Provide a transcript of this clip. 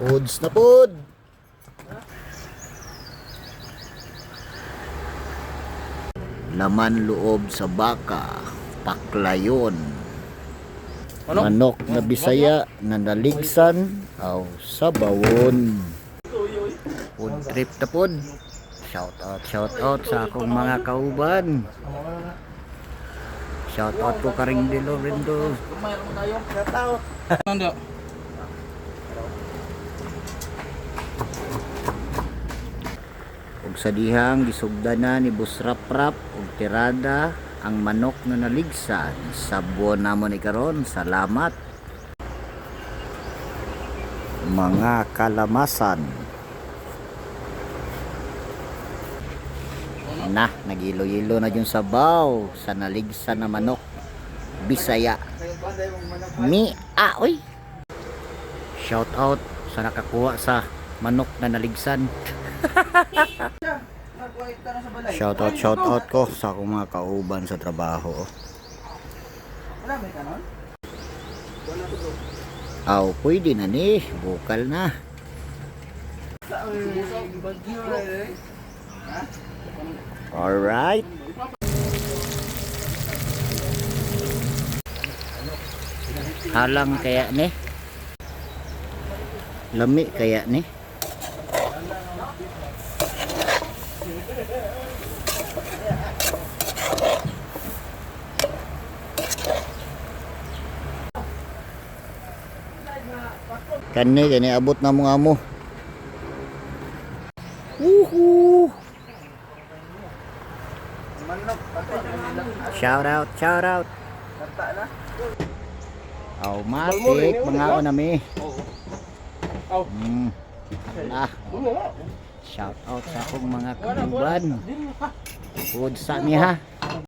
Foods na food. Laman loob sa baka, paklayon. Manok na Bisaya na naligsan aw sabawon. Food trip na food. Shout out sa akong mga kauban. Shout out ko Karing De Lorendo. Ug sa dihang gisugdan na ni Boss Rap ug tirada ang manok na naligsan sa buwan namon ni karon. Salamat mga kalamasan. Na nagilo-ilo na yung sabaw sa naligsan na manok Bisaya. Oy. Shout out sa nakakuha sa manok na naligsan. Shout out ko sa akong mga kauban sa trabaho. Pwede na ni, bukal na. Alright. Halang kaya ni? Lami kaya ni? Kani abot na mga amo. Woohoo! Shout out. Matik mga ako na mi. Shout out sa akong mga kauban. Food sa mi ha.